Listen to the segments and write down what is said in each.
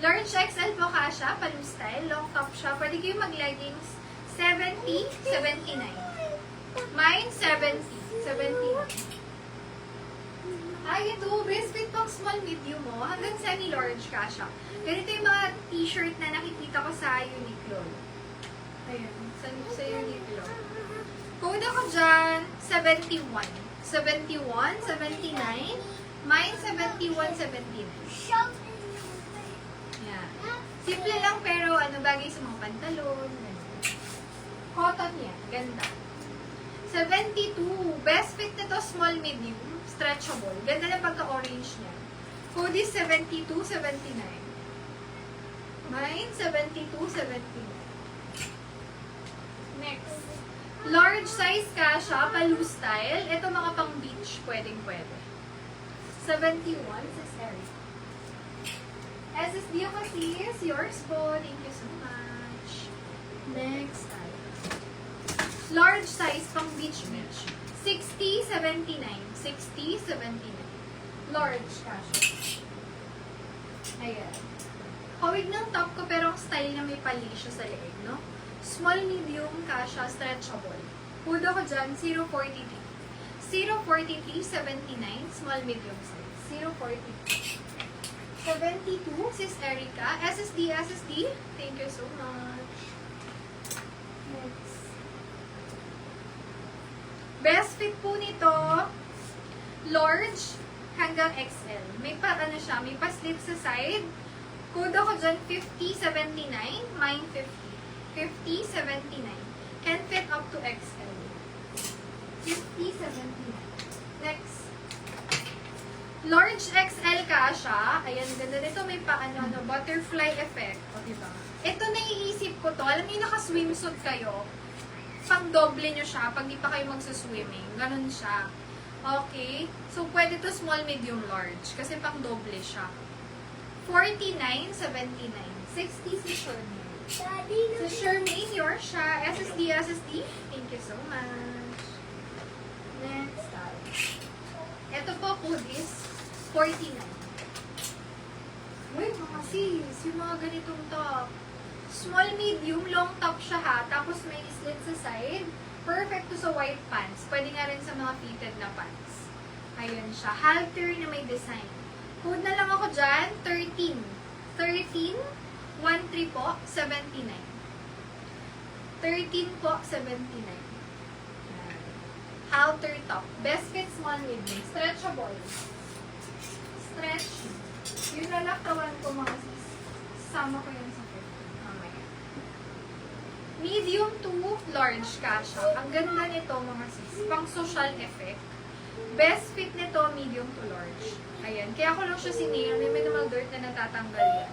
Large XL po kasha, paloo style, long top siya. Pwede kayo mag-leggings 70, 79. Mine 70, 79. Ay, ito, best fit pang small medium mo. Hanggang semi-large kasha. Ganito yung mga t-shirt na nakikita ko sa Uniqlo. Ayan, sa Uniqlo. Code ako dyan, 71. 71, 79. Mine 71, 79. Yan. Simple lang pero bagay sa mga pantalon. Cotton yan. Ganda. 72. Best fit nito, small medium. Stretchable. Ganda lang pagka-orange niya. Code is 72, 79. Mine 72, 79. Next. Large size kasha, paloo style. Ito mga pang beach, pwedeng. 71, sa Eric. SSD kasi is yours po. Thank you so much. Next tayo. Large size pang beach. 60, 79. 60, 79. Large kasha. Ayan. Kawig ng top ko pero ang style na may pali siya sa leeg, no? Small, medium, kasha, stretchable. Hudo ko dyan, 043. 043, 79, small, medium size. 043. 72, Sis Erica. SSD. Thank you so much. Next. Best fit po nito, large hanggang XL. May siya, may pa-slip sa side. Code ako dyan, 5079, mine 50. 5079. Can fit up to XL. 5079. Next. Large XL kasha. Ayan, ganda nito. May butterfly effect. O, diba? Ito naiisip ko to. Alam niyo, naka-swimsuit kayo. Pang doble nyo siya pag di pa kayo magsuswimming. Ganun siya. Okay. So, pwede to small, medium, large. Kasi pang doble siya. 49.79. 60 si Shermaine. So, Shermaine, yours siya. SSD. Thank you so much. Next. Ito po, hoodies, 49. Uy, mga sis, yung mga ganitong top. Small, medium, long top siya ha. Tapos may slit sa side. Perfect to sa white pants. Pwede nga rin sa mga fitted na pants. Ayan siya. Halter na may design. Hood na lang ako dyan, 13. 13, 1-3 po, 79. 13 po, 79. Halter top. Best fit small medium. Stretchable. Stretch. Yung lalakawan ko mga sis. Sama ko yan sa fit. Mamaya. Medium to large kasha. Ang ganda nito mga sis. Pang social effect. Best fit nito, medium to large. Ayan. Kaya ko lang siya sinil. May minimal dirt na natatanggal yan.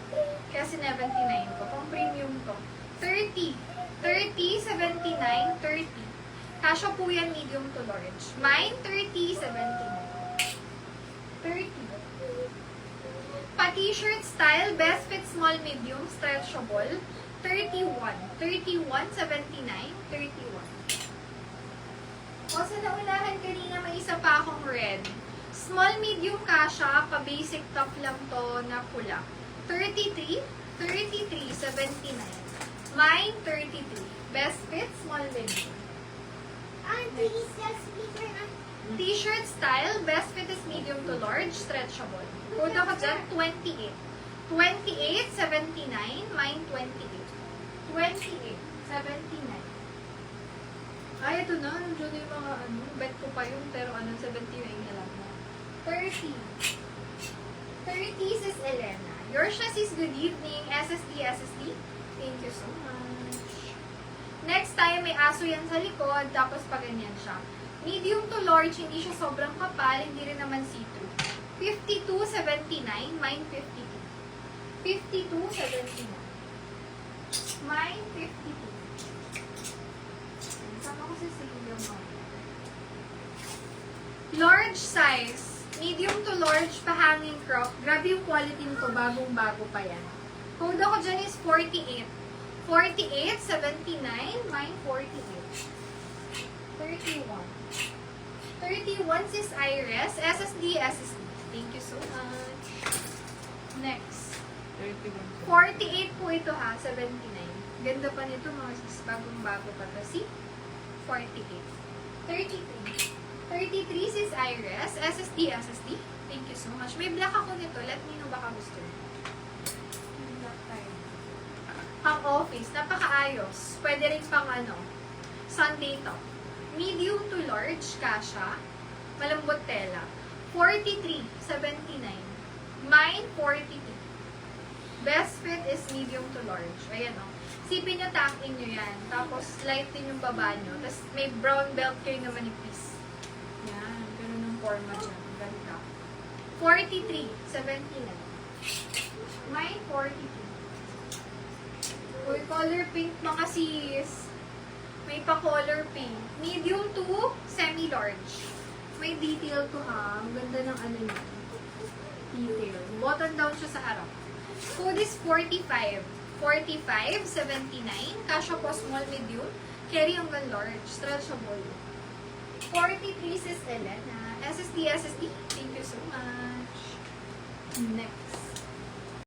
Kaya 79 ko. Pang premium to. 30. 30, 79, 30. Kasha po yan, medium to large. Mine, 30, 79. 30. Pa-t-shirt style, best fit small, medium, stretchable. 31. 31, 79, 31. O sa naunahan kanina, may isa pa akong red. Small, medium kasha, pa-basic top lang to na pula. 33, 33, 79. Mine, 33. Best fit, small, medium. T-shirt style, best fit is medium to large, stretchable. Code ako dyan, 28. 28, 79. Mine, 28. 28, 79. Ay, ito na. Nandiyan yung mga bet ko pa yun, pero 79 na lang na. 30. 30 sis Elena. Yours siya sis, good evening. SSD, SSD. Thank you so much. Next time, may aso yan sa likod, tapos pa ganyan siya. Medium to large, hindi siya sobrang kapal, hindi rin naman see-through. 52.79, mine 52. 52.79. Mine 52. Sama ko si Celia mo. Large size, medium to large, pa-hanging crop. Grabe yung quality nito, bagong-bago pa yan. Code ako dyan is 48. 48, 79, mine 48. 31. 31 sis Iris, SSD, SSD. Thank you so much. Next. 48 po ito ha, 79. Ganda pa nito mga sis, bagong-bago pa to. See? 48. 33. 33 sis Iris, SSD, SSD. Thank you so much. May black ako nito, let me know baka gusto nyo. Pang office, napakaayos. Pwede rin pang Sunday top. Medium to large, kasha. Malambot tela. 43, 79. Mine, 42. Best fit is medium to large. Ayan o. Sipin nyo, tuck-in nyo yan. Tapos, light din yung baba nyo. Tapos, may brown belt kayo na manipis. Yan. Ganun yung forma dyan. Ganda. 43, 79. Mine, 42. Uy, color pink mga sis. May pa-color pink. Medium to semi-large. May detail to ha. Ang ganda ng niya. Detail. Button down siya sa harap. Code is 45. 45, 79. Kasha po small, medium. Carry hanggang large. Stretchable. 43 sis Elena. SSD, SSD. Thank you so much. Next.